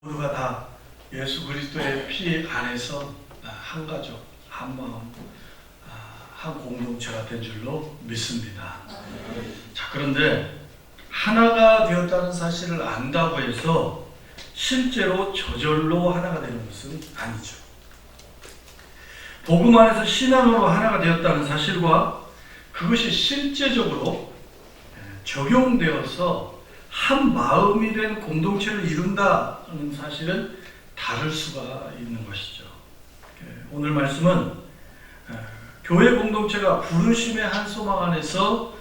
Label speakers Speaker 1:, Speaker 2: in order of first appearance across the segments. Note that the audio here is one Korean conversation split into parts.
Speaker 1: 모두가 다 예수 그리스도의 피 안에서 한 가족, 한 마음, 한 공동체가 된 줄로 믿습니다. 자, 그런데 하나가 되었다는 사실을 안다고 해서 실제로 저절로 하나가 되는 것은 아니죠. 복음 안에서 신앙으로 하나가 되었다는 사실과 그것이 실제적으로 적용되어서 한 마음이 된 공동체를 이룬다는 사실은 다를 수가 있는 것이죠. 오늘 말씀은 교회 공동체가 부르심의 한 소망 안에서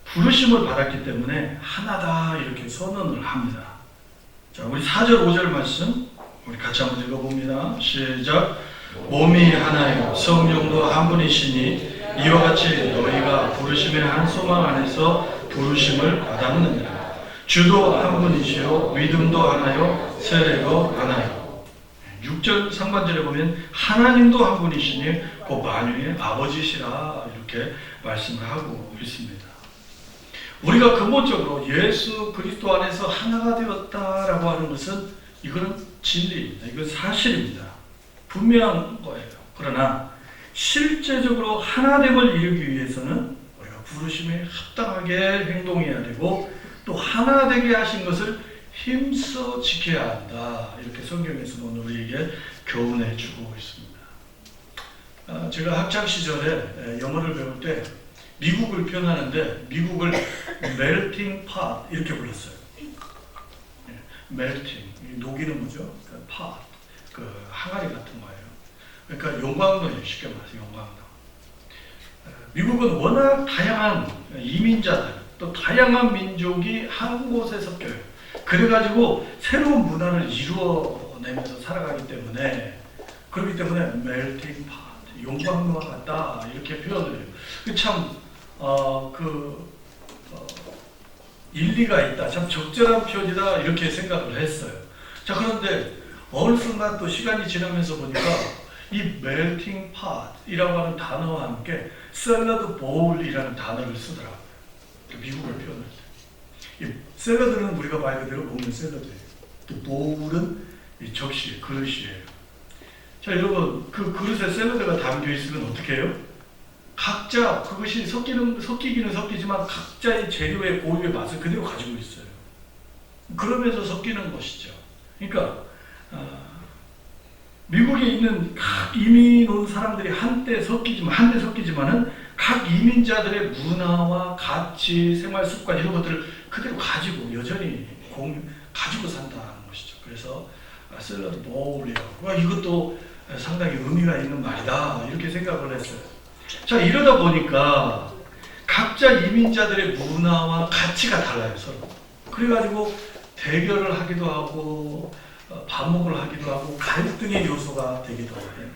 Speaker 1: 부르심을 받았기 때문에 하나다 이렇게 선언을 합니다. 자, 우리 4절 5절 말씀 우리 같이 한번 읽어봅니다. 시작. 몸이 하나요 성령도 한 분이시니 이와 같이 너희가 부르심의 한 소망 안에서 부르심을 받았느니라. 주도 한 분이시요 믿음도 하나요 세례도 하나요. 6절 상반절에 보면 하나님도 한 분이시니 곧 만유의 아버지시라 이렇게 말씀을 하고 있습니다. 우리가 근본적으로 예수 그리스도 안에서 하나가 되었다라고 하는 것은 이거는 진리입니다. 이건 사실입니다. 분명한 거예요. 그러나 실제적으로 하나됨을 이루기 위해서는 우리가 부르심에 합당하게 행동해야 되고 또 하나 되게 하신 것을 힘써 지켜야 한다. 이렇게 성경에서 오늘 우리에게 교훈해 주고 있습니다. 제가 학창 시절에 영어를 배울 때 미국을 표현하는데 미국을 melting pot 이렇게 불렀어요. melting, 녹이는 거죠. pot, 그 항아리 같은 거예요. 그러니까 용광로예요. 쉽게 말해서 용광로. 미국은 워낙 다양한 이민자들 또 다양한 민족이 한 곳에 섞여요. 그래가지고 새로운 문화를 이루어내면서 살아가기 때문에 그렇기 때문에 melting pot, 용광로와 같다 이렇게 표현을 해요. 참 일리가 있다, 참 적절한 표현이다 이렇게 생각을 했어요. 자, 그런데 어느 순간 또 시간이 지나면서 보니까 이 melting pot이라고 하는 단어와 함께 샐러드 볼이라는 단어를 쓰더라고요. 미국을 표현할 때. 이 샐러드는 우리가 말 그대로 먹는 샐러드예요. 또 볼은 이 접시, 그릇이에요. 자, 여러분, 그 그릇에 샐러드가 담겨 있으면 어떻게 해요? 각자 그것이 섞이기는 섞이지만 각자의 재료의 고유의 맛을 그대로 가지고 있어요. 그러면서 섞이는 것이죠. 그러니까 미국에 있는 각 이민 온 사람들이 한때 섞이지만은 각 이민자들의 문화와 가치, 생활 습관 이런 것들을 그대로 가지고 여전히 가지고 산다는 것이죠. 그래서 샐러드 볼이라고 이것도 상당히 의미가 있는 말이다 이렇게 생각을 했어요. 자, 이러다 보니까 각자 이민자들의 문화와 가치가 달라요, 서로. 그래가지고 대결을 하기도 하고 반목을 하기도 하고 갈등의 요소가 되기도 해요.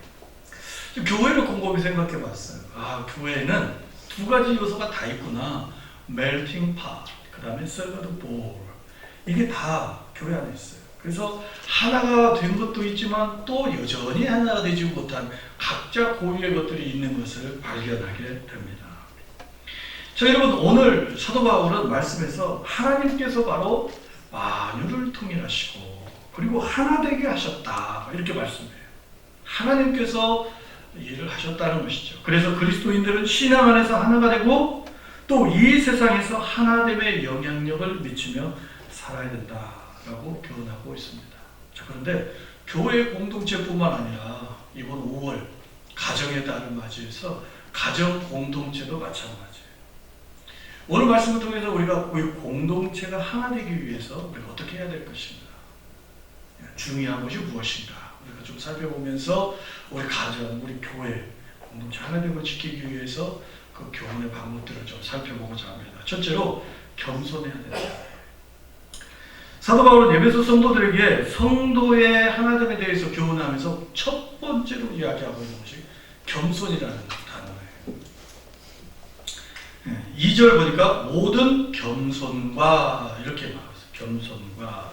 Speaker 1: 교회를 곰곰이 생각해 봤어요. 교회에는 두 가지 요소가 다 있구나. melting pot, 그 다음에 샐러드 볼. 이게 다 교회 안에 있어요. 그래서 하나가 된 것도 있지만 또 여전히 하나가 되지 못한 각자 고유의 것들이 있는 것을 발견하게 됩니다. 자, 여러분, 오늘 사도 바울은 말씀에서 하나님께서 바로 만유를 통일하시고 그리고 하나 되게 하셨다 이렇게 말씀해요. 하나님께서 일을 하셨다는 것이죠. 그래서 그리스도인들은 신앙 안에서 하나가 되고 또 이 세상에서 하나됨의 영향력을 미치며 살아야 된다라고 교훈하고 있습니다. 자, 그런데 교회 공동체뿐만 아니라 이번 5월 가정의 달을 맞이해서 가정 공동체도 마찬가지예요. 오늘 말씀을 통해서 우리가 이 공동체가 하나 되기 위해서 우리가 어떻게 해야 될 것인가, 중요한 것이 무엇인가 우리가 좀 살펴보면서 우리 가정, 우리 교회 공동체 하나됨을 지키기 위해서 그 교훈의 방법들을 좀 살펴보고자 합니다. 첫째로 겸손해야 된다. 사도 바울은 에베소 성도들에게 성도의 하나됨에 대해서 교훈하면서 첫 번째로 이야기하고 있는 것이 겸손이라는 단어예요. 2절 보니까 모든 겸손과 이렇게 말했어요. 겸손과.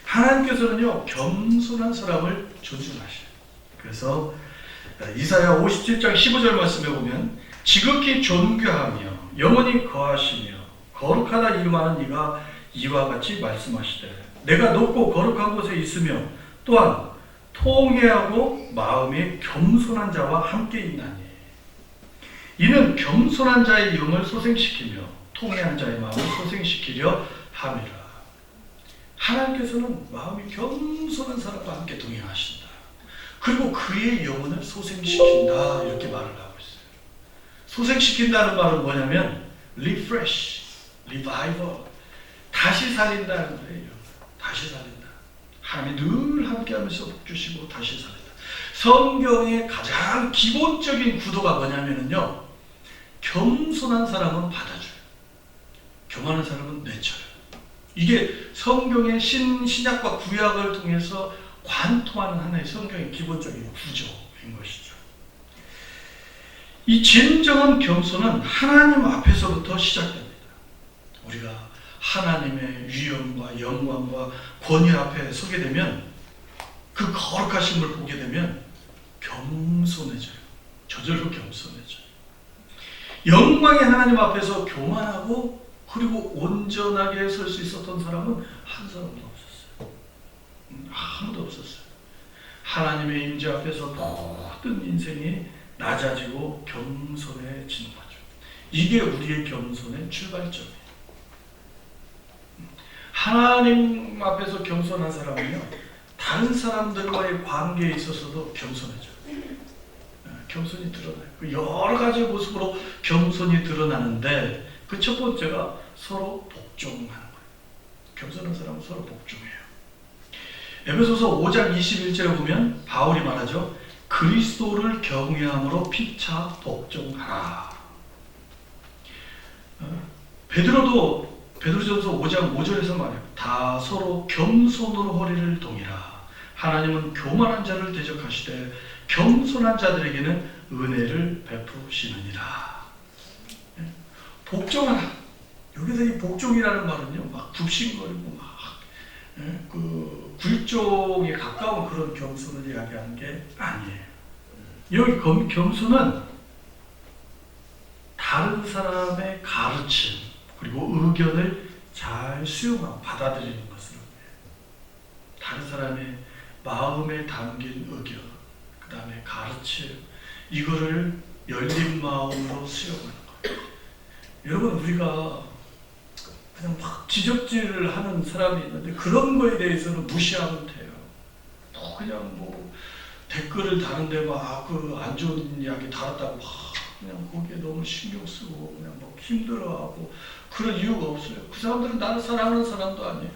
Speaker 1: 하나님께서는요, 겸손한 사람을 존중하셔요. 그래서 이사야 57장 15절 말씀에 보면 지극히 존귀하며 영원히 거하시며 거룩하다 이름하는 이가 이와 같이 말씀하시되 내가 높고 거룩한 곳에 있으며 또한 통회하고 마음이 겸손한 자와 함께 있나니 이는 겸손한 자의 영을 소생시키며 통회한 자의 마음을 소생시키려 함이라. 하나님께서는 마음이 겸손한 사람과 함께 동행하신다. 그리고 그의 영혼을 소생시킨다 이렇게 말을 하고 있어요. 소생시킨다는 말은 뭐냐면 refresh, revival, 다시 살린다는 거예요. 다시 살린다. 하나님이 늘 함께하면서 복 주시고 다시 살린다. 성경의 가장 기본적인 구도가 뭐냐면요, 겸손한 사람은 받아줘요. 교만한 사람은 내쳐요. 이게 성경의 신약과 구약을 통해서 관통하는 하나의 성경의 기본적인 구조인 것이죠. 이 진정한 겸손은 하나님 앞에서부터 시작됩니다. 우리가 하나님의 위엄과 영광과 권위 앞에 서게 되면, 그 거룩하심을 보게 되면 겸손해져요. 저절로 겸손해져요. 영광의 하나님 앞에서 교만하고 그리고 온전하게 설 수 있었던 사람은 한 사람도 없었어요. 아무도 없었어요. 하나님의 임재 앞에서 모든 인생이 낮아지고 겸손해지는 거죠. 이게 우리의 겸손의 출발점이에요. 하나님 앞에서 겸손한 사람은요, 다른 사람들과의 관계에 있어서도 겸손해져요. 겸손이 드러나요. 여러 가지 모습으로 겸손이 드러나는데 그 첫 번째가 서로 복종하는 거예요. 겸손한 사람은 서로 복종해요. 에베소서 5장 21절에 보면 바울이 말하죠. 그리스도를 경외함으로 피차 복종하라. 베드로전서 5장 5절에서 말해요. 다 서로 겸손으로 허리를 동이라. 하나님은 교만한 자를 대적하시되 겸손한 자들에게는 은혜를 베푸시느니라. 복종하라. 여기서 이 복종이라는 말은요, 막 굽신거리고 막 그 굴종에 가까운 그런 겸손을 이야기하는 게 아니에요. 여기 겸손은 다른 사람의 가르침 그리고 의견을 잘 수용하고 받아들이는 것을 의미해요. 다른 사람의 마음에 담긴 의견, 그 다음에 가르침, 이거를 열린 마음으로 수용하는 거예요. 여러분, 우리가 그냥 막 지적질을 하는 사람이 있는데 그런 거에 대해서는 무시하면 돼요. 그냥 뭐 댓글을 다는데 막 그 안 좋은 이야기 달았다고 막 그냥 거기에 너무 신경 쓰고 그냥 막 힘들어하고 그럴 이유가 없어요. 그 사람들은 나를 사랑하는 사람도 아니에요.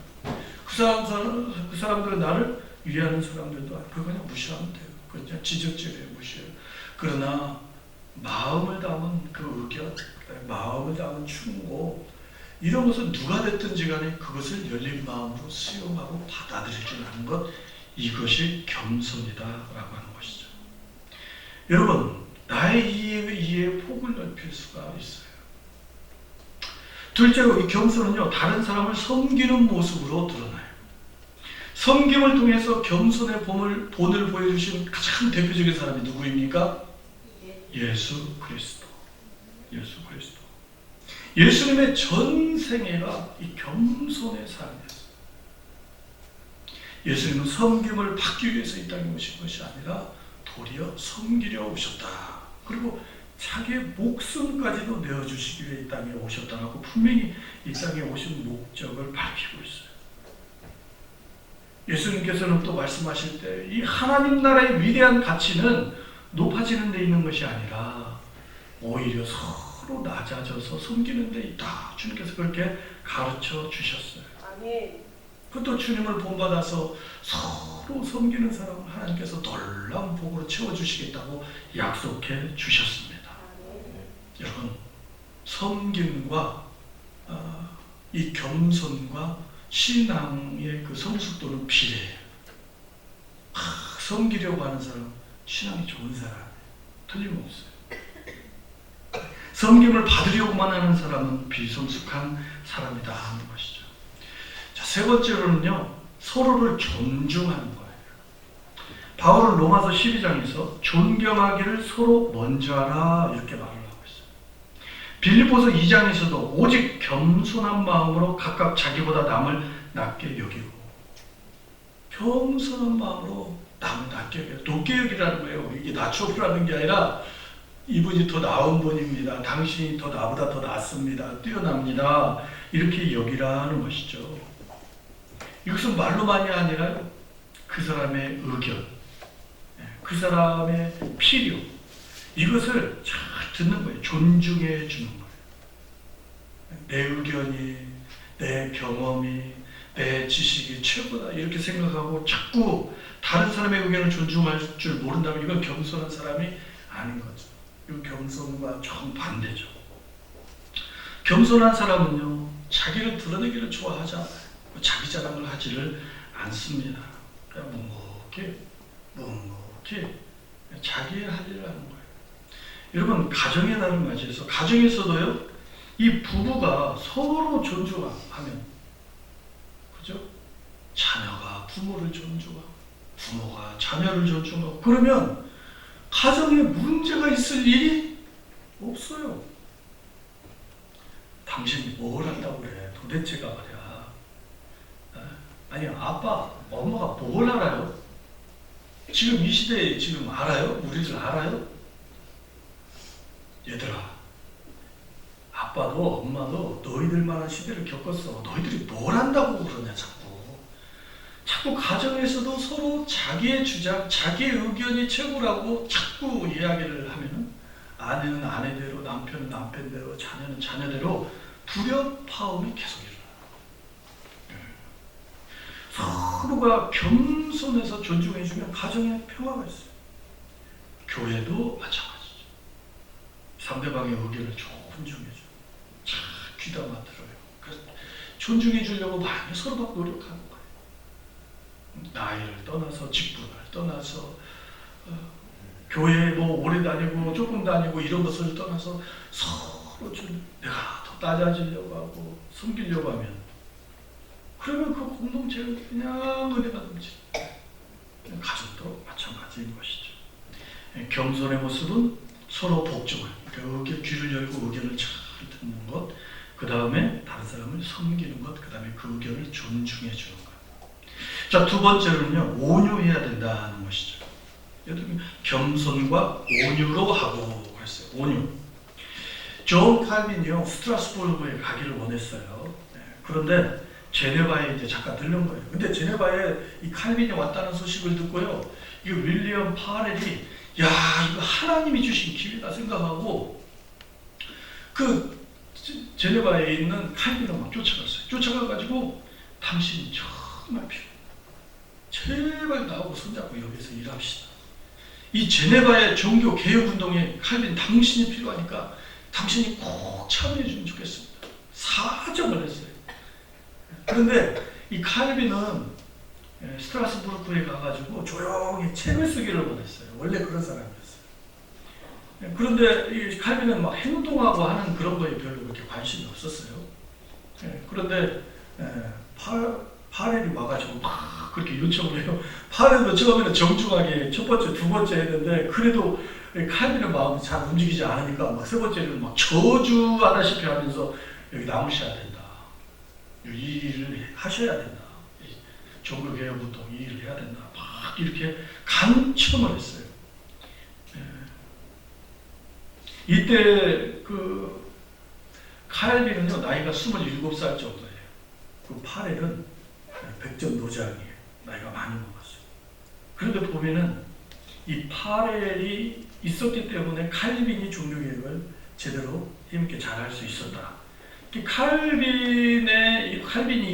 Speaker 1: 그 사람들은 나를 위하는 사람들도 아니에요. 그거 그냥 무시하면 돼요. 그냥 지적질해요. 무시해요. 그러나 마음을 담은 그 의견, 마음을 담은 충고, 이런 것은 누가 됐든지 간에 그것을 열린 마음으로 수용하고 받아들일 줄 아는 것, 이것이 겸손이다라고 하는 것이죠. 여러분, 나의 이해의 폭을 넓힐 수가 있어요. 둘째로 이 겸손은요, 다른 사람을 섬기는 모습으로 드러나요. 섬김을 통해서 겸손의 본을 보여주신 가장 대표적인 사람이 누구입니까? 예수 그리스도. 예수 그리스도. 예수님의 전 생애가 이 겸손의 삶이었어요. 예수님은 섬김을 받기 위해서 이 땅에 오신 것이 아니라 도리어 섬기려 오셨다. 그리고 자기의 목숨까지도 내어주시기 위해 이 땅에 오셨다라고 분명히 이 땅에 오신 목적을 밝히고 있어요. 예수님께서는 또 말씀하실 때 이 하나님 나라의 위대한 가치는 높아지는 데 있는 것이 아니라 오히려 서로 낮아져서 섬기는 데 있다. 주님께서 그렇게 가르쳐 주셨어요. 아멘. 그것도 주님을 본받아서 서로 섬기는 사람을 하나님께서 놀라운 복으로 채워주시겠다고 약속해 주셨습니다. 여러분, 섬김과 이 겸손과 신앙의 그 성숙도는 비례해요. 섬기려고 하는 사람, 신앙이 좋은 사람, 틀림없어요. 섬김을 받으려고만 하는 사람은 비성숙한 사람이다 하는 것이죠. 자, 세 번째로는요, 서로를 존중하는 거예요. 바울은 로마서 12장에서 존경하기를 서로 먼저 하라 이렇게 말을 하고 있어요. 빌립보서 2장에서도 오직 겸손한 마음으로 각각 자기보다 남을 낮게 여기고, 겸손한 마음으로 남을 낮게 여기고, 높게 여기라는 거예요. 이게 낮춰보라는 게 아니라 이분이 더 나은 분입니다. 당신이 더 나보다 더 낫습니다. 뛰어납니다. 이렇게 여기라는 것이죠. 이것은 말로만이 아니라 그 사람의 의견, 그 사람의 필요, 이것을 잘 듣는 거예요. 존중해 주는 거예요. 내 의견이, 내 경험이, 내 지식이 최고다 이렇게 생각하고 자꾸 다른 사람의 의견을 존중할 줄 모른다면 이건 겸손한 사람이 아닌 거죠. 이건 겸손과 정반대죠. 겸손한 사람은요, 자기를 드러내기를 좋아하지 않아요. 자기 자랑을 하지를 않습니다. 그냥 묵묵히 자기의 할 일을 하는 거예요. 여러분, 가정의 날을 맞이해서 가정에서도요, 이 부부가 서로 존중하면, 그죠? 자녀가 부모를 존중하고, 부모가 자녀를 존중하고, 그러면 가정에 문제가 있을 일이 없어요. 당신이 뭘 한다고 그래? 도대체가 말이야. 아니, 아빠, 엄마가 뭘 알아요? 지금 이 시대에 지금 알아요? 우리들 알아요? 얘들아, 아빠도 엄마도 너희들만한 시대를 겪었어. 너희들이 뭘 안다고 그러냐 자꾸 가정에서도 서로 자기의 주장, 자기의 의견이 최고라고 자꾸 이야기를 하면은 아내는 아내대로, 남편은 남편대로, 자녀는 자녀대로 불협화음이 계속 일어나요. 서로가 겸손해서 존중해주면 가정에 평화가 있어요. 교회도 마찬가지죠. 상대방의 의견을 존중해줘. 잘 귀담아 들어요. 그래서 존중해주려고 많이 서로 막 노력하는 거예요. 나이를 떠나서, 직분을 떠나서, 교회에 뭐 오래 다니고 조금 다니고 이런 것을 떠나서 서로 좀 내가 더 낮아지려고 하고 섬기려고 하면, 그러면 그 공동체는 그냥 은혜가 넘치죠. 가정도 마찬가지인 것이죠. 겸손의 모습은 서로 복종을, 그러니까 귀를 열고 의견을 잘 듣는 것, 그 다음에 다른 사람을 섬기는 것, 그 다음에 그 의견을 존중해 주는 것. 자, 두 번째로는요, 온유해야 된다는 것이죠. 여러분, 겸손과 온유로 하고 그랬어요. 온유. 존 칼빈이요, 스트라스부르크에 가기를 원했어요. 그런데 제네바에 이제 잠깐 들른 거예요. 근데 제네바에 이 칼빈이 왔다는 소식을 듣고요, 이 윌리엄 파렐이 야, 이거 하나님이 주신 기회다 생각하고 그 제네바에 있는 칼빈을 막 쫓아갔어요. 쫓아가가지고 당신이 정말 필요해. 제발 나하고 손잡고 여기서 일합시다. 이 제네바의 종교 개혁 운동에 칼빈 당신이 필요하니까 당신이 꼭 참여해 주면 좋겠습니다. 사정을 했어요. 그런데 이 칼빈은 스트라스부르크에 가가지고 조용히 책을 쓰기를 원했어요. 원래 그런 사람이었어요. 그런데 이 칼빈은 막 행동하고 하는 그런 거에 별로 그렇게 관심이 없었어요. 그런데 파렐이 와가지고 막 그렇게 요청을 해요. 파렐도 처음에는 정중하게 첫 번째, 두 번째 했는데, 그래도 칼빈의 마음이 잘 움직이지 않으니까 막 세 번째는 막 저주하다시피 하면서 여기 나오셔야 된다. 이 일을 하셔야 된다. 종교개혁운동 이 일을 해야 된다. 막 이렇게 강청을 했어요. 이때 그 칼빈은요, 나이가 27살 정도예요. 그 파렐은 백전노장이에요. 나이가 많이 먹었어요. 그런데 보면은 이 파렐이 있었기 때문에 칼빈이 종교개혁을 제대로 힘있게 잘할 수 있었다. 칼빈이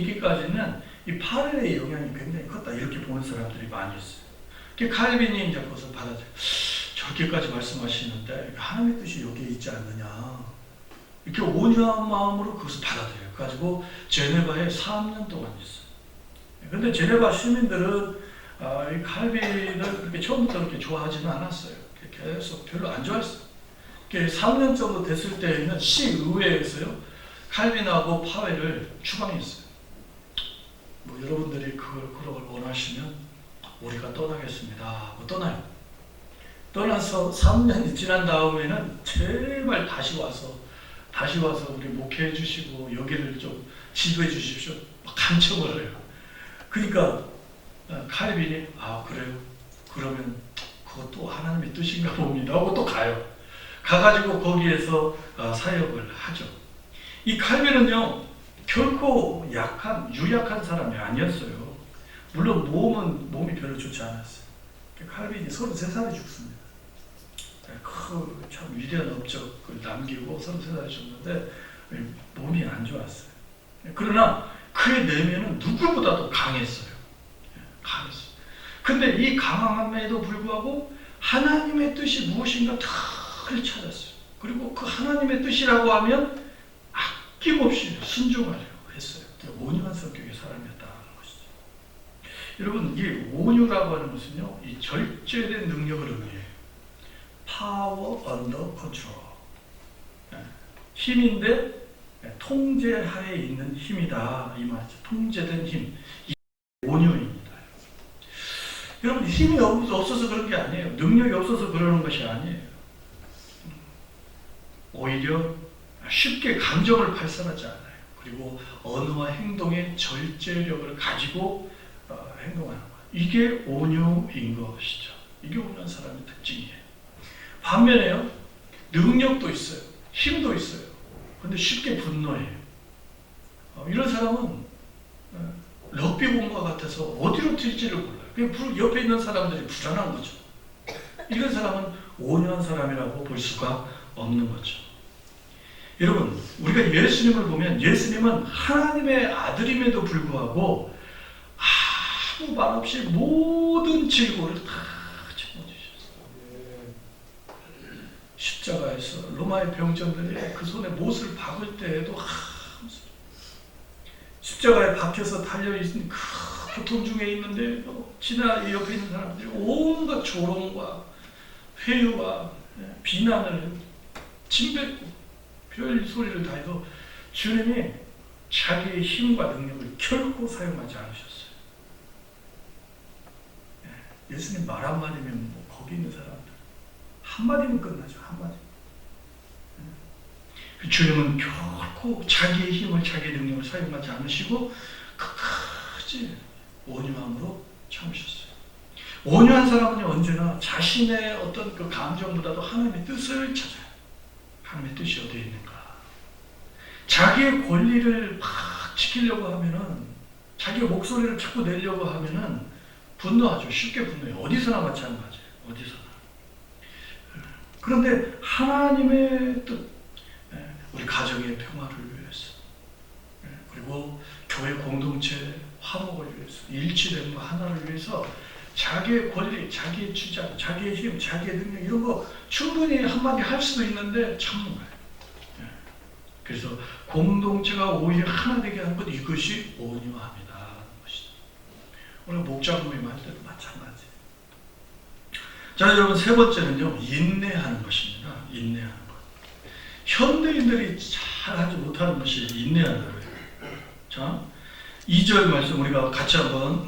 Speaker 1: 있기까지는 이 파렐의 영향이 굉장히 컸다. 이렇게 보는 사람들이 많이 있어요. 칼빈이 이제 그것을 받아들여. 저렇게까지 말씀하시는데 하나님의 뜻이 여기에 있지 않느냐. 이렇게 온유한 마음으로 그것을 받아들여요. 가지고 제네바에 3년 동안 있어요. 근데 제네바 시민들은 이 칼빈을 그렇게 처음부터 그렇게 좋아하지는 않았어요. 계속 별로 안 좋아했어요. 3년 정도 됐을 때에는 시의회에서요, 칼빈하고 파웰을 추방했어요. 뭐 여러분들이 그런 걸 원하시면 우리가 떠나겠습니다 하고 떠나요. 떠나서 3년이 지난 다음에는 제발 다시 와서 다시 와서 우리 목회해 주시고 여기를 좀 지도해 주십시오. 막 간청을 해요. 그러니까 칼빈이 그래요? 그러면 그것도 하나님의 뜻인가 봅니다 하고 또 가요. 가가지고 거기에서 사역을 하죠. 이 칼빈은요 결코 유약한 사람이 아니었어요. 물론 몸이 별로 좋지 않았어요. 칼빈이 33살에 죽습니다. 참 위대한 업적을 남기고 33살에 죽는데 몸이 안 좋았어요. 그러나 그의 내면은 누구보다도 강했어요. 강했어요. 근데 이 강함에도 불구하고 하나님의 뜻이 무엇인가 잘 찾았어요. 그리고 그 하나님의 뜻이라고 하면 아낌없이 순종하려고 했어요. 온유한 성격의 사람이었다는 것이죠. 여러분, 이 온유라고 하는 것은요, 이 절제된 능력을 의미해요. Power under control. 힘인데 통제하에 있는 힘이다 이 말이죠. 통제된 힘, 온유입니다. 여러분, 힘이 없어서 그런 게 아니에요. 능력이 없어서 그러는 것이 아니에요. 오히려 쉽게 감정을 발산하지 않아요. 그리고 언어와 행동의 절제력을 가지고 행동하는 거예요. 이게 온유인 것이죠. 이게 온유한 사람의 특징이에요. 반면에요, 능력도 있어요. 힘도 있어요. 근데 쉽게 분노해요. 이런 사람은 럭비공과 같아서 어디로 튈지를 몰라요. 그냥 옆에 있는 사람들이 불안한 거죠. 이런 사람은 온유한 사람이라고 볼 수가 없는 거죠. 여러분, 우리가 예수님을 보면 예수님은 하나님의 아들임에도 불구하고 아무 말 없이 모든 질고를 다 짊어지셨어요. 십자가에서 로마의 병정들이 그 손에 못을 박을 때에도 십자가에 박혀서 달려있는 그 고통 중에 있는데 지나 옆에 있는 사람들이 온갖 조롱과 회유와 비난을 침뱉고 별 소리를 다 해도 주님이 자기의 힘과 능력을 결코 사용하지 않으셨어요. 예수님 말 한마디면 거기 있는 사람들 한마디면 끝나죠. 한마디. 주님은 결코 자기의 힘을, 자기의 능력을 사용하지 않으시고 끝까지 온유함으로 참으셨어요. 온유한 사람은 언제나 자신의 어떤 그 감정보다도 하나님의 뜻을 찾아요. 하나님의 뜻이 어디에 있는가. 자기의 권리를 막 지키려고 하면은, 자기의 목소리를 자꾸 내려고 하면은 분노하죠. 쉽게 분노해요. 어디서나 마찬가지예요. 어디서나. 그런데 하나님의 뜻, 우리 가정의 평화를 위해서, 그리고 교회 공동체 화목을 위해서, 일치된 거 하나를 위해서 자기의 권리, 자기의 주장, 자기의 힘, 자기의 능력 이런 거 충분히 한마디 할 수도 있는데 참는 거예요. 그래서 공동체가 오히려 하나 되게 하는 것, 이것이 온유함이다 하는 것이죠. 오늘 목장 모임 할 때도 마찬가지. 자, 여러분, 세 번째는요, 인내하는 것입니다. 인내하는 것. 현대인들이 잘 하지 못하는 것이 인내하는 거예요. 자, 2절 말씀 우리가 같이 한번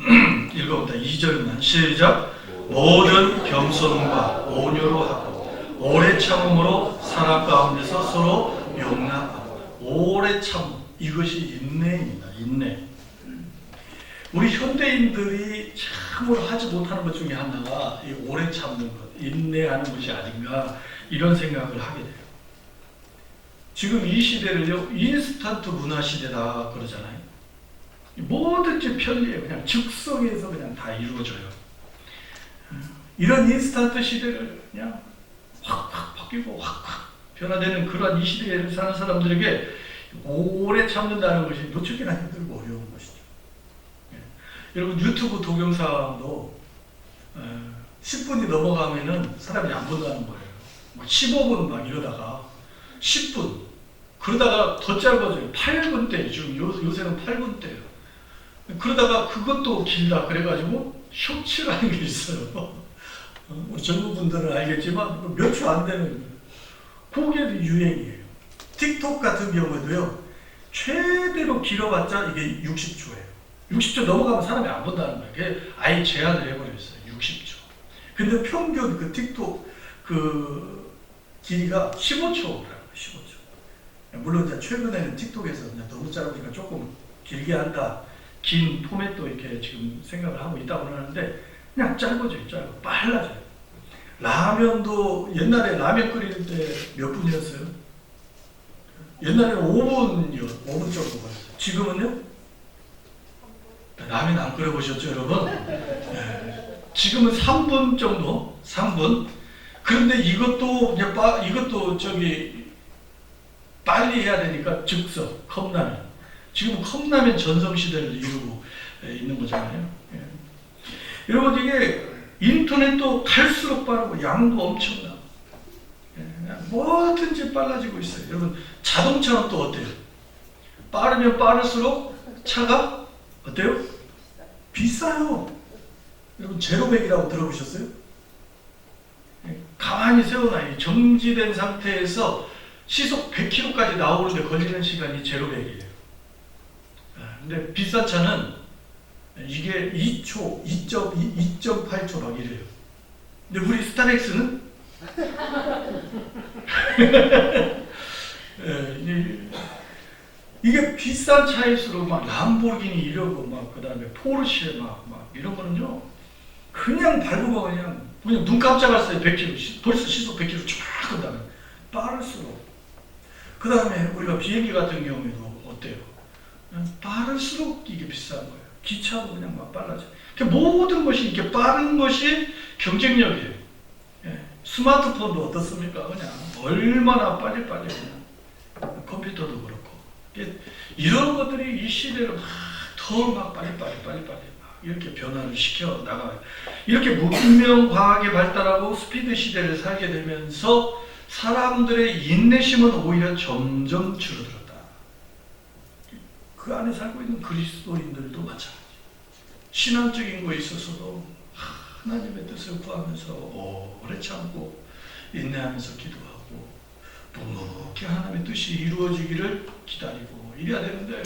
Speaker 1: 읽어봅니다. 2절만 시작. 모든 겸손과 온유로 하고 오래 참음으로 사람 가운데서 서로 용납하고. 오래 참, 이것이 인내입니다. 인내. 우리 현대인들이 참으로 하지 못하는 것 중에 하나가 이 오래 참는 것, 인내하는 것이 아닌가 이런 생각을 하게 돼요. 지금 이 시대를요, 인스턴트 문화 시대다 그러잖아요. 뭐든지 편리해요. 그냥 즉석에서 그냥 다 이루어져요. 이런 인스턴트 시대를 그냥 확확 바뀌고 확확 변화되는 그러한 이 시대에 사는 사람들에게 오래 참는다는 것이 놓치기나 힘들고 어려운 것이죠. 여러분, 유튜브 동영상도 10분이 넘어가면은 사람이 안 본다는 거예요. 15분 막 이러다가 10분, 그러다가 더 짧아져요. 8분대, 지금 요새는 8분대예요. 그러다가 그것도 길다 그래가지고 쇼츠라는 게 있어요. 우리 젊은 분들은 알겠지만 몇 초 안 되는 거예요. 그게 유행이에요. 틱톡 같은 경우에도요, 최대로 길어봤자 이게 60초예요. 60초 넘어가면 사람이 안 본다는 거예요. 그게 아예 제한을 해버렸어요. 60초. 근데 평균 그 틱톡 그 길이가 15초라고요. 15초. 물론 이제 최근에는 틱톡에서 이제 너무 짧으니까 조금 길게 한다. 긴 포맷도 이렇게 지금 생각을 하고 있다고 하는데 그냥 짧아져요. 짧아. 빨라져요. 라면도 옛날에 라면 끓일 때 몇 분이었어요? 옛날에는 5분이요. 5분 정도 걸렸어요. 지금은요? 라면 안 끓여보셨죠, 여러분? 네. 지금은 3분 정도? 3분? 그런데 이것도 빨리 해야 되니까 즉석, 컵라면. 지금 컵라면 전성시대를 이루고 있는 거잖아요. 예. 여러분, 이게 인터넷도 갈수록 빠르고 양도 엄청나고 뭐든지 빨라지고 있어요. 여러분, 자동차는 또 어때요? 빠르면 빠를수록 차가 어때요? 비싸요. 여러분, 제로백이라고 들어보셨어요? 가만히 세워놔요. 정지된 상태에서 시속 100km까지 나오는데 걸리는 시간이 제로백이에요. 근데 비싼 차는 이게 2초, 2.8초 막 이래요. 근데 우리 스타렉스는 이게 비싼 차일수록 막 람보르기니 이러고 막 그다음에 포르쉐 막 이런 거는요 그냥 밟으면 그냥 눈 깜짝할 사이 100km 벌써 시속 100km 쫙 그다음에 빠를수록 그다음에 우리가 비행기 같은 경우에도 어때요? 빠를수록 이게 비싼 거예요. 기차도 그냥 막 빨라져. 그러니까 모든 것이 이렇게 빠른 것이 경쟁력이에요. 예. 스마트폰도 어떻습니까? 그냥 얼마나 빨리빨리 그냥 컴퓨터도 그렇고 이런 것들이 이 시대를 더 빨리빨리 이렇게 변화를 시켜 나가요. 이렇게 문명 과학이 발달하고 스피드 시대를 살게 되면서 사람들의 인내심은 오히려 점점 줄어들었다. 그 안에 살고 있는 그리스도인들도 마찬가지. 신앙적인 거에 있어서도 하나님의 뜻을 구하면서 오래 참고 인내하면서 기도하고 묵묵히 하나님의 뜻이 이루어지기를 기다리고 이래야 되는데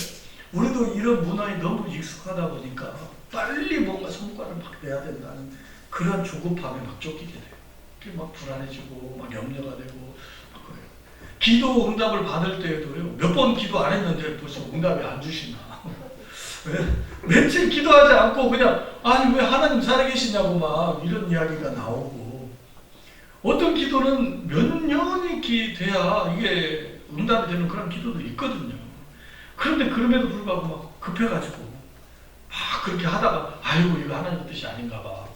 Speaker 1: 우리도 이런 문화에 너무 익숙하다 보니까 빨리 뭔가 성과를 막 내야 된다는 그런 조급함에 막 쫓기게 돼요. 막 불안해지고 막 염려가 되고 막 그래요. 기도 응답을 받을 때에도요 몇 번 기도 안 했는데 벌써 응답이 안 주시나. 며칠 기도하지 않고 그냥 아니 왜 하나님 살아계시냐고 막 이런 이야기가 나오고 어떤 기도는 몇 년이 돼야 이게 응답이 되는 그런 기도도 있거든요. 그런데 그럼에도 불구하고 막 급해가지고 막 그렇게 하다가 아이고 이거 하나님 뜻이 아닌가 봐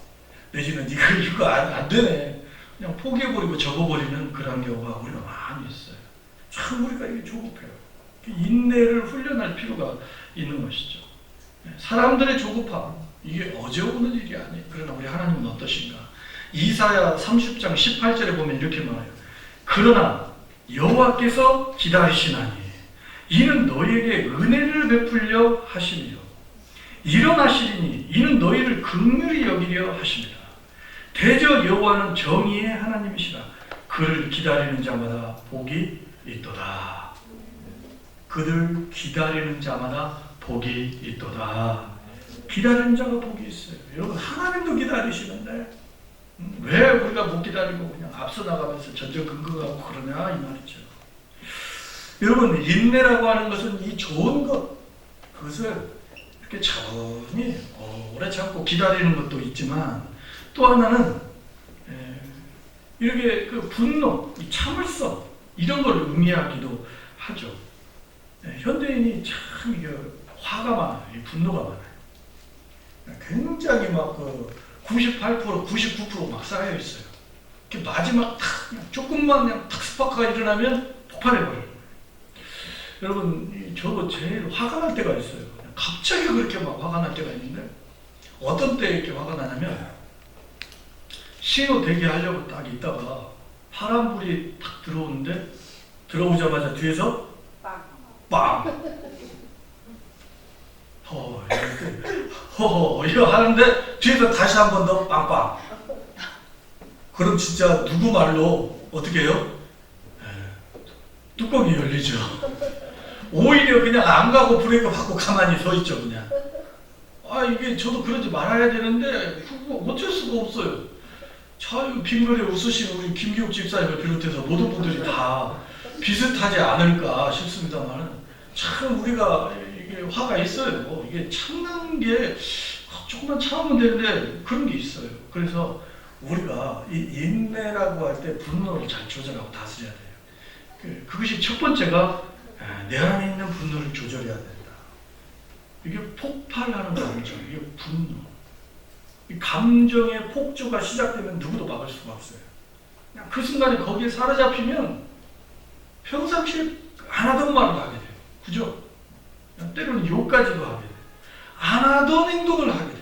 Speaker 1: 내지는 이거 안 되네 그냥 포기해버리고 접어버리는 그런 경우가 우리가 많이 있어요. 참 우리가 이게 조급해요. 인내를 훈련할 필요가 있는 것이죠. 사람들의 조급함 이게 어제 오는 일이 아니에요. 그러나 우리 하나님은 어떠신가? 이사야 30장 18절에 보면 이렇게 말해요. 그러나 여호와께서 기다리시나니 이는 너희에게 은혜를 베풀려 하심이요 일어나시리니 이는 너희를 긍휼히 여기려 하십니다. 대저 여호와는 정의의 하나님이시라. 그를 기다리는 자마다 복이 있도다. 그들 기다리는 자마다 복이 있도다. 기다리는 자가 복이 있어요. 여러분 하나님도 기다리시는데 왜 우리가 못 기다리고 그냥 앞서 나가면서 전전긍긍하고 그러냐 이 말이죠. 여러분 인내라고 하는 것은 이 좋은 것 그것을 이렇게 천천히 오래 참고 기다리는 것도 있지만 또 하나는 이렇게 그 분노, 이 참을성 이런 걸 의미하기도 하죠. 현대인이 참 이게 화가 많아요. 분노가 많아요. 굉장히 막 98%, 99% 쌓여 있어요. 마지막 조금만 그냥 탁 스파크가 일어나면 폭발해버려요. 여러분, 저도 제일 화가 날 때가 있어요. 갑자기 그렇게 막 화가 날 때가 있는데 어떤 때 이렇게 화가 나냐면 신호 대기하려고 딱 있다가 파란불이 딱 들어오는데 들어오자마자 뒤에서 빵! 허허 이거 하는데 뒤에서 다시 한 번 더 빵빵. 그럼 진짜 누구 말로 어떻게 해요? 뚜껑이 열리죠. 오히려 그냥 안 가고 브레이크 받고 가만히 서 있죠 그냥. 이게 저도 그러지 말아야 되는데 어쩔 수가 없어요. 참 빈번에 웃으시는 우리 김기욱 집사님을 비롯해서 모든 분들이 다 비슷하지 않을까 싶습니다만 참 우리가 이게 화가 있어요. 이게 참는 게 조금만 참으면 되는데 그런 게 있어요. 그래서 우리가 이 인내라고 할 때 분노를 잘 조절하고 다스려야 돼요. 그것이 첫 번째가 내 안에 있는 분노를 조절해야 된다. 이게 폭발하는 감정, 이게 분노. 이 감정의 폭주가 시작되면 누구도 막을 수가 없어요. 그냥 그 순간에 거기에 사로잡히면 평상시에 안 하던 말을 하게 돼요. 그죠? 때로는 욕까지도 하게 돼요. 안 하던 행동을 하게 돼요.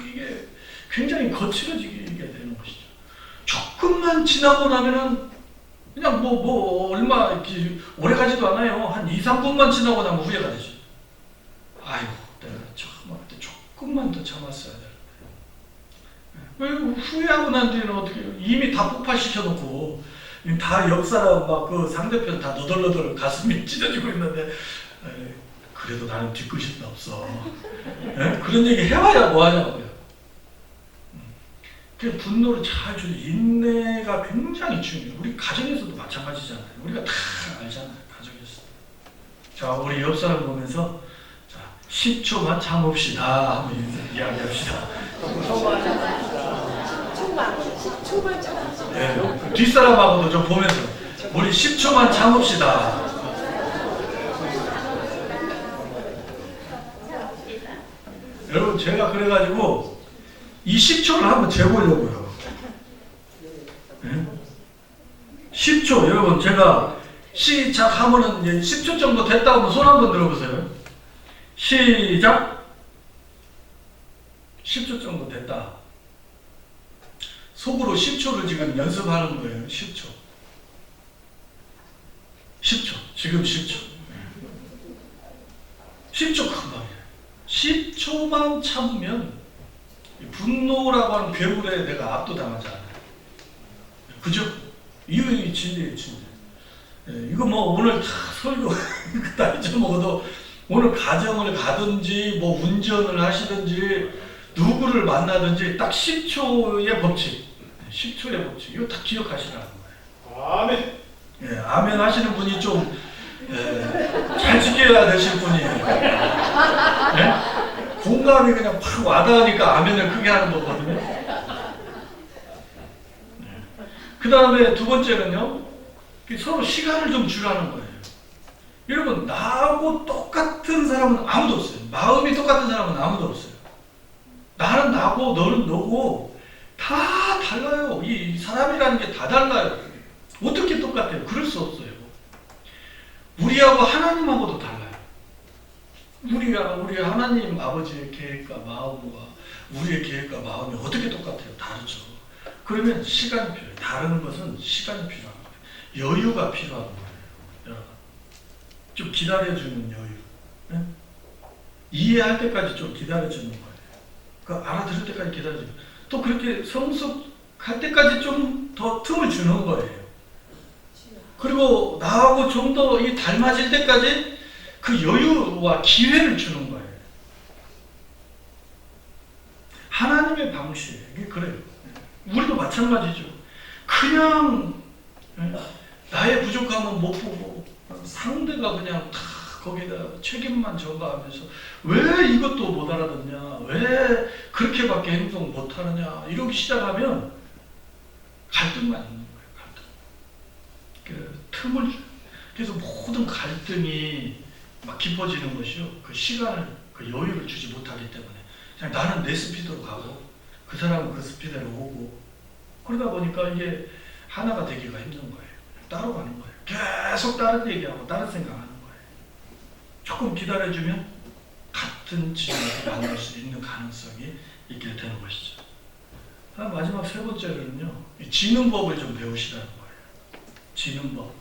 Speaker 1: 이게 굉장히 거칠어지게 되는 것이죠. 조금만 지나고 나면은 그냥 얼마 이렇게 오래 가지도 않아요. 한 2, 3분만 지나고 나면 후회가 되죠. 아이고, 내가 조금만 더 참았어야 되는데. 왜 후회하고 난 뒤에는 어떻게 이미 다 폭발시켜 놓고 다 역사랑 막 그 상대편 다 너덜너덜 가슴이 찢어지고 있는데 그래도 나는 뒤끝이 없어. 그런 얘기 해봐야 뭐하냐고요. 그 분노를 잘 조절, 인내가 굉장히 중요해요. 우리 가정에서도 마찬가지잖아요. 우리가 다 알잖아요. 가정에서. 자, 우리 옆 사람 보면서 자, 10초만 참읍시다 하면 이야기합시다.
Speaker 2: 10초만 참읍시다.
Speaker 1: 네, 뒷사람하고도 좀 보면서 우리 10초만 참읍시다. 여러분 제가 그래가지고 이 10초를 한번 재보려고요. 네? 10초 여러분 제가 시작하면은 이제 10초 정도 됐다 하면 손 한번 들어보세요. 시작. 10초 정도 됐다. 속으로 10초를 지금 연습하는 거예요. 10초. 10초. 지금 10초. 10초 금방이에요. 10초만 참으면 분노라고 하는 괴물에 내가 압도당하지 않아요. 그죠? 이거 진리예요, 진리. 이거 오늘 다 설교 다 잊어먹어도 오늘 가정을 가든지 운전을 하시든지 누구를 만나든지 딱 10초의 법칙, 10초의 법칙 이거 다 기억하시라는 거예요.
Speaker 3: 아멘.
Speaker 1: 예, 아멘 하시는 분이 좀 잘 지켜야 되실 분이에요. 예? 공감이 그냥 팍 와닿으니까 아멘을 크게 하는 거거든요. 그 다음에 두 번째는요, 서로 시간을 좀 주라는 거예요. 여러분, 나하고 똑같은 사람은 아무도 없어요. 마음이 똑같은 사람은 아무도 없어요. 나는 나고 너는 너고 다 달라요. 이 사람이라는 게 다 달라요. 어떻게 똑같아요? 그럴 수 없어요. 우리하고 하나님하고도 달라요. 우리 하나님 아버지의 계획과 마음과 우리의 계획과 마음이 어떻게 똑같아요? 다르죠. 그러면 시간이 필요해요. 다른 것은 시간이 필요한 거예요. 여유가 필요한 거예요. 여러분. 좀 기다려주는 여유. 네? 이해할 때까지 좀 기다려주는 거예요. 그 알아들을 때까지 기다려주는 거예요. 또 그렇게 성숙할 때까지 좀 더 틈을 주는 거예요. 그리고 나하고 좀 더 닮아질 때까지 그 여유와 기회를 주는 거예요. 하나님의 방식이 그래요. 우리도 마찬가지죠. 그냥 나의 부족함은 못 보고 상대가 그냥 다 거기다 책임만 전가하면서 왜 이것도 못 알아듣냐, 왜 그렇게밖에 행동 못 하느냐 이러기 시작하면 갈등만 있는 거예요. 그 틈을 줘요. 그래서 모든 갈등이 막 깊어지는 것이요. 그 시간을, 그 여유를 주지 못하기 때문에 그냥 나는 내 스피드로 가고 그 사람은 그 스피드로 오고 그러다 보니까 이게 하나가 되기가 힘든 거예요. 따로 가는 거예요. 계속 다른 얘기하고 다른 생각하는 거예요. 조금 기다려주면 같은 지점에서 만날 수 있는 가능성이 있게 되는 것이죠. 마지막 세 번째로는요, 지는 법을 좀 배우시라는 거예요. 지는 법.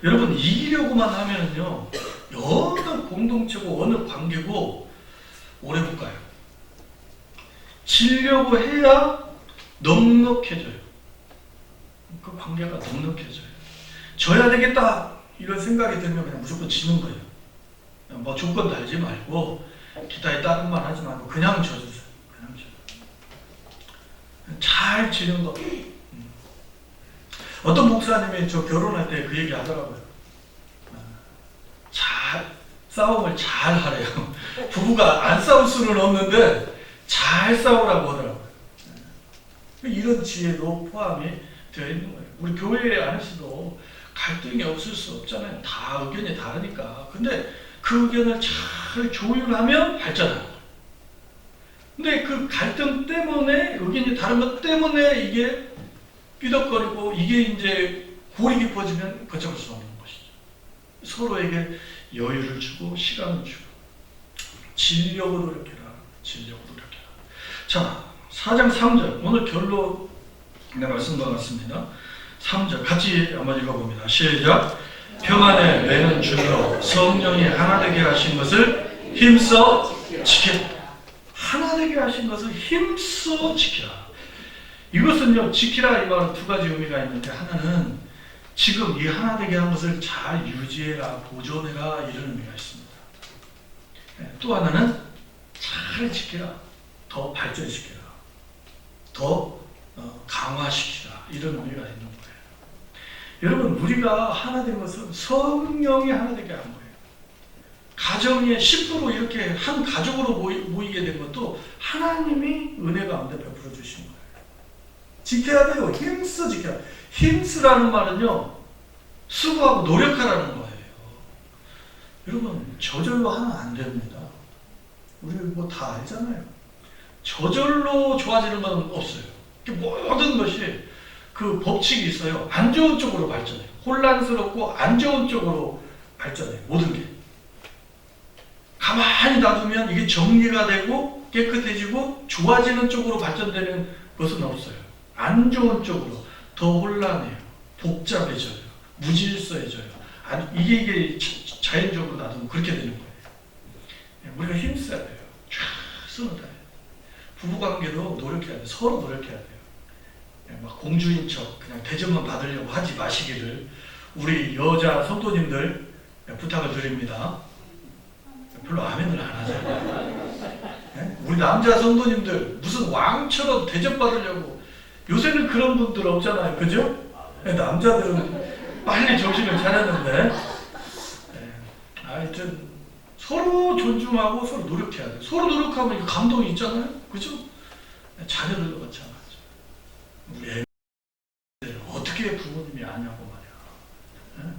Speaker 1: 여러분, 이기려고만 하면은요, 어느 공동체고 어느 관계고 오래 못 가요. 지려고 해야 넉넉해져요. 그 관계가 넉넉해져요. 져야 되겠다 이런 생각이 들면 그냥 무조건 지는 거예요. 뭐 조건 달지 말고 기타에 다른 말 하지 말고 그냥 져주세요. 그냥 져. 잘 지는 거. 어떤 목사님이 저 결혼할 때 그 얘기 하더라고요. 싸움을 잘 하래요. 부부가 안 싸울 수는 없는데 잘 싸우라고 하더라고요. 이런 지혜도 포함이 되어 있는 거예요. 우리 교회 안에서도 갈등이 없을 수 없잖아요. 다 의견이 다르니까. 근데 그 의견을 잘 조율하면 발전하는 거예요. 근데 그 갈등 때문에, 의견이 다른 것 때문에 이게 삐덕거리고 이게 이제 골이 깊어지면 걷잡을 수 없는 것이죠. 서로에게 여유를 주고 시간을 주고 진려고 노력해라. 진려고 노력해라. 자, 4장 3절 오늘 결론의 말씀과 같습니다. 3절 같이 한번 읽어봅니다. 시작. 평안에 매는 줄로 성령이 하나 되게 하신 것을 힘써 지키라. 하나 되게 하신 것을 힘써 지키라. 이것은요, 지키라 이 말은 두 가지 의미가 있는데, 하나는 지금 이 하나 되게 한 것을 잘 유지해라, 보존해라, 이런 의미가 있습니다. 또 하나는 잘 지키라, 더 발전시키라, 더 강화시키라, 이런 의미가 있는 거예요. 여러분, 우리가 하나 된 것은 성령이 하나 되게 한 거예요. 가정에 10% 이렇게 한 가족으로 모이게 된 것도 하나님이 은혜 가운데 베풀어 주신 거예요. 지켜야 돼요. 힘써 지켜야 돼요. 힘쓰라는 말은요, 수고하고 노력하라는 거예요. 여러분, 저절로 하면 안 됩니다. 우리 뭐 다 알잖아요. 저절로 좋아지는 건 없어요. 모든 것이 그 법칙이 있어요. 안 좋은 쪽으로 발전해요. 혼란스럽고 안 좋은 쪽으로 발전해요. 모든 게. 가만히 놔두면 이게 정리가 되고 깨끗해지고 좋아지는 쪽으로 발전되는 것은 없어요. 안 좋은 쪽으로 더 혼란해요. 복잡해져요. 무질서해져요. 이게 자연적으로 놔두면 그렇게 되는 거예요. 우리가 힘써야 돼요. 최선을 다해요. 부부관계도 노력해야 돼요. 서로 노력해야 돼요. 막 공주인 척 그냥 대접만 받으려고 하지 마시기를 우리 여자 성도님들 부탁을 드립니다. 별로 아멘을 안 하잖아요. 우리 남자 성도님들 무슨 왕처럼 대접받으려고, 요새는 그런 분들 없잖아요. 그죠? 남자들은 빨리 정신을 차렸는데, 하여튼 서로 존중하고 서로 노력해야 돼요. 서로 노력하면 감동이 있잖아요. 그죠? 자녀들도 마찬가지죠. 우리 애들 어떻게 부모님이 아냐고 말이야.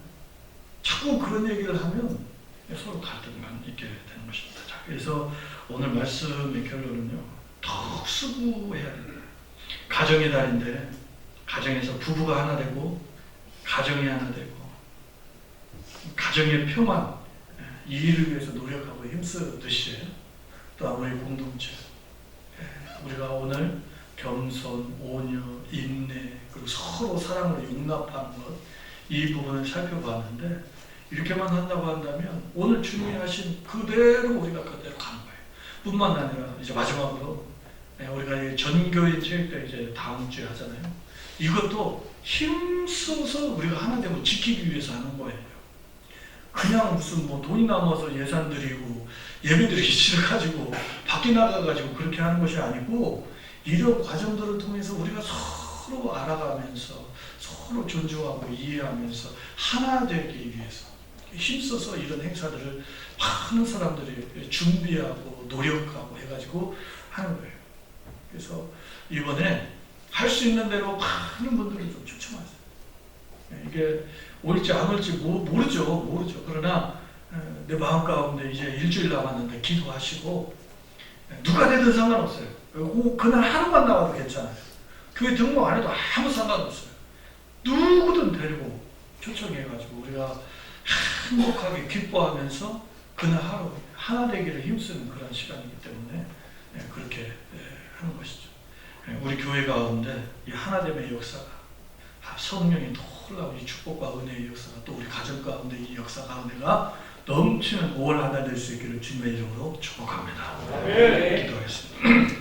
Speaker 1: 자꾸 그런 얘기를 하면 서로 갈등만 있게 되는 것입니다. 자, 그래서 오늘 말씀의 결론은요, 더욱 수고해야 됩니다. 가정의 달인데, 가정에서 부부가 하나 되고, 가정이 하나 되고, 가정의 평안, 이 일을 위해서 노력하고 힘쓰듯이, 또 우리 공동체, 우리가 오늘 겸손, 온유, 인내, 그리고 서로 사랑을 용납하는 것, 이 부분을 살펴봤는데, 이렇게만 한다고 한다면 오늘 주님이 하신 그대로 우리가 그대로 가는 거예요. 뿐만 아니라 이제 마지막으로 우리가 전교인 체육대 이제 다음 주에 하잖아요. 이것도 힘써서 우리가 하나 되고 지키기 위해서 하는 거예요. 그냥 무슨 뭐 돈이 남아서 예산 드리고 예배드리기 싫어가지고 밖에 나가가지고 그렇게 하는 것이 아니고, 이런 과정들을 통해서 우리가 서로 알아가면서 서로 존중하고 이해하면서 하나 되기 위해서 힘써서 이런 행사들을 많은 사람들이 준비하고 노력하고 해가지고 하는 거예요. 그래서 이번에 할 수 있는 대로 많은 분들을 좀 추첨하세요. 이게 올지 안 올지 모르죠. 그러나 내 마음 가운데 이제 일주일 남았는데 기도하시고, 누가 되든 상관없어요. 그날 하루만 나와도 괜찮아요. 교회 등록 안 해도 아무 상관없어요. 누구든 데리고 초청해가지고 우리가 행복하게 기뻐하면서 그날 하루 하나 되기를 힘쓰는 그런 시간이기 때문에 그렇게 하는 것이죠. 우리 교회 가운데 이 하나됨의 역사가, 성령의 놀라운 이 축복과 은혜의 역사가, 또 우리 가정 가운데 이 역사 가운데가 넘치는 5월 한 달 될 수 있기를 주님의 이름으로 축복합니다. 기도하겠습니다.